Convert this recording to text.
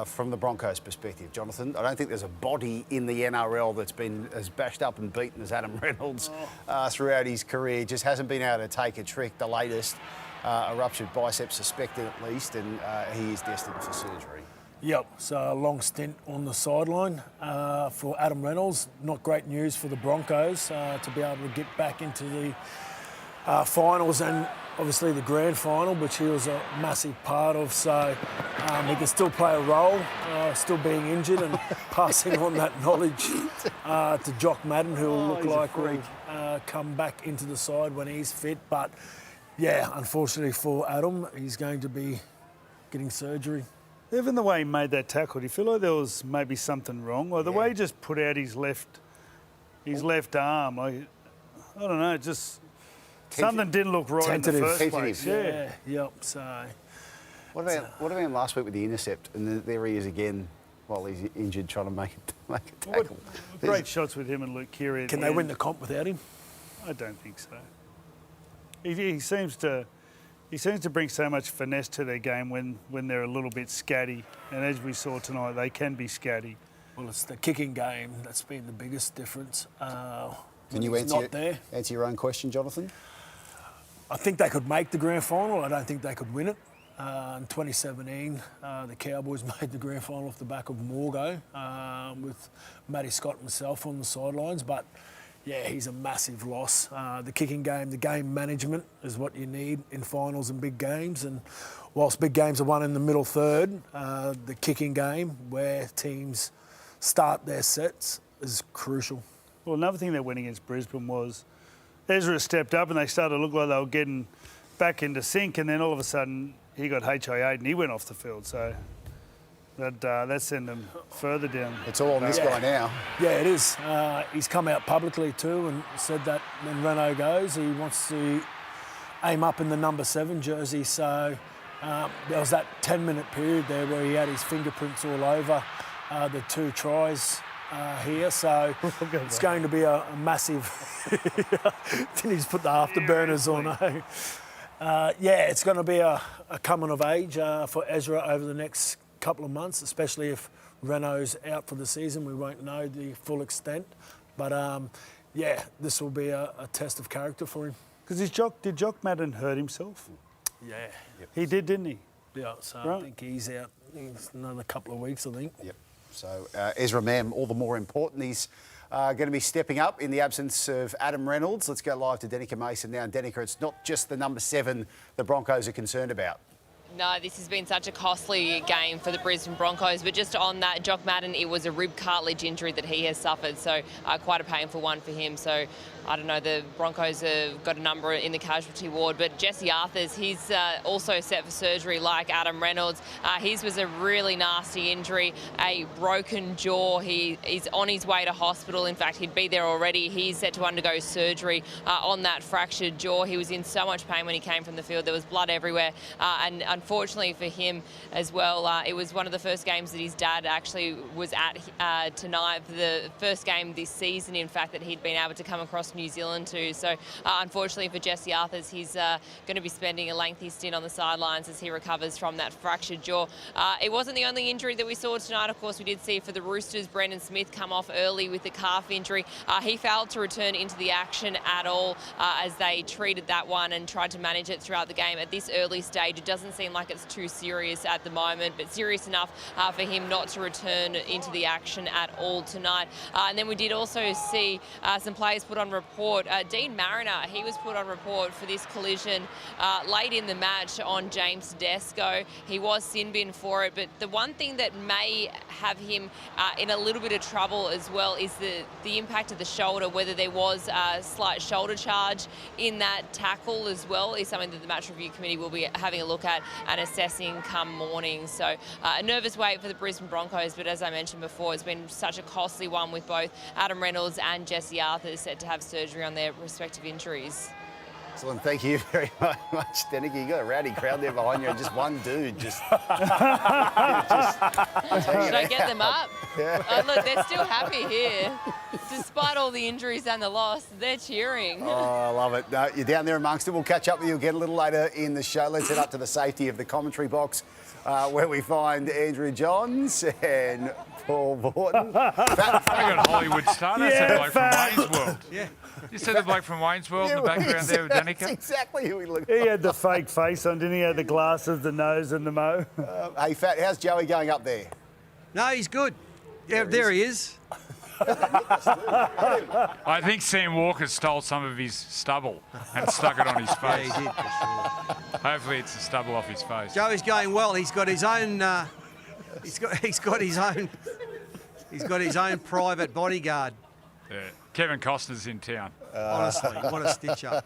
from the Broncos' perspective, Jonathan. I don't think there's a body in the NRL that's been as bashed up and beaten as Adam Reynolds throughout his career. Just hasn't been able to take a trick. The latest, a ruptured bicep suspected at least, and he is destined for surgery. Yep, so a long stint on the sideline for Adam Reynolds. Not great news for the Broncos to be able to get back into the finals and obviously the grand final, which he was a massive part of. So he can still play a role, still being injured and passing on that knowledge to Jock Madden, who will look like will come back into the side when he's fit. But yeah, unfortunately for Adam, he's going to be getting surgery. Even the way he made that tackle, do you feel like there was maybe something wrong? Or the way he just put out his left arm, like, I don't know, just something didn't look right in the first place. Yeah. Yep. So. What about him last week with the intercept? And there he is again while he's injured, trying to make a tackle. Great shots with him and Luke Keary. Can they win the comp without him? I don't think so. He seems to bring so much finesse to their game when they're a little bit scatty. And as we saw tonight, they can be scatty. Well, it's the kicking game that's been the biggest difference. Can you answer your own question, Jonathan? I think they could make the grand final. I don't think they could win it. In 2017, the Cowboys made the grand final off the back of Morgo with Matty Scott and myself on the sidelines. But yeah, he's a massive loss. The kicking game, the game management is what you need in finals and big games. And whilst big games are won in the middle third, the kicking game, where teams start their sets, is crucial. Well, another thing that went against Brisbane was Ezra stepped up and they started to look like they were getting back into sync, and then all of a sudden he got HIA'd and he went off the field. So that sent him further down. It's all on this guy now. Yeah, it is. He's come out publicly too and said that when Renault goes, he wants to aim up in the number 7 jersey. So there was that 10-minute period there where he had his fingerprints all over the 2 tries here. So it's going to be a massive... Didn't he just put the afterburners on? Yeah, it's going to be a coming of age for Ezra over the next couple of months, especially if Renault's out for the season. We won't know the full extent. But, yeah, this will be a test of character for him. Because did Jock Madden hurt himself? Yeah. Yep. He did, didn't he? Yeah, so right. I think he's out another couple of weeks, I think. Yep. So Ezra Mam, all the more important. He's going to be stepping up in the absence of Adam Reynolds. Let's go live to Danica Mason now. And Danica, it's not just the number 7 the Broncos are concerned about. No, this has been such a costly game for the Brisbane Broncos. But just on that, Jock Madden, it was a rib cartilage injury that he has suffered. So quite a painful one for him. So I don't know, the Broncos have got a number in the casualty ward. But Jesse Arthurs, he's also set for surgery like Adam Reynolds. His was a really nasty injury, a broken jaw. He's on his way to hospital. In fact, he'd be there already. He's set to undergo surgery on that fractured jaw. He was in so much pain when he came from the field. There was blood everywhere. And unfortunately for him as well, it was one of the first games that his dad actually was at tonight, for the first game this season, in fact, that he'd been able to come across New Zealand too. So unfortunately for Jesse Arthurs, he's going to be spending a lengthy stint on the sidelines as he recovers from that fractured jaw. It wasn't the only injury that we saw tonight. Of course, we did see for the Roosters, Brendan Smith come off early with the calf injury. He failed to return into the action at all as they treated that one and tried to manage it throughout the game. At this early stage, it doesn't seem like it's too serious at the moment, but serious enough for him not to return into the action at all tonight. And then we did also see some players put on report. Dean Mariner, he was put on report for this collision late in the match on James Tedesco. He was sin bin for it, but the one thing that may have him in a little bit of trouble as well is the impact of the shoulder, whether there was a slight shoulder charge in that tackle as well, is something that the match review committee will be having a look at and assessing come morning. So a nervous wait for the Brisbane Broncos, but as I mentioned before, it's been such a costly one with both Adam Reynolds and Jesse Arthurs set to have surgery on their respective injuries. Excellent, thank you very much, Danica. You got a rowdy crowd there behind you, and just one dude just. Should I get them up? Yeah. Oh, look, they're still happy here. Despite all the injuries and the loss, they're cheering. Oh, I love it. No, you're down there amongst it. We'll catch up with you again a little later in the show. Let's head up to the safety of the commentary box where we find Andrew Johns and Paul Morton. I got a Hollywood star. That's Yeah, the bloke from fat. Wayne's World. Yeah. You said the bloke from Wayne's World in the background there with That's Danica? exactly who he looked He like. had the fake face on, didn't he? He had the glasses, the nose and the mo. Hey, Fat, how's Joey going up there? No, he's good. Yeah, there he is. I think Sam Walker stole some of his stubble and stuck it on his Yeah, face. he did, for sure. Hopefully it's the stubble off his face. Joey's going well. He's got his own. He's got his own. He's got his own private bodyguard. Yeah. Kevin Costner's in town. Honestly, what a stitch up.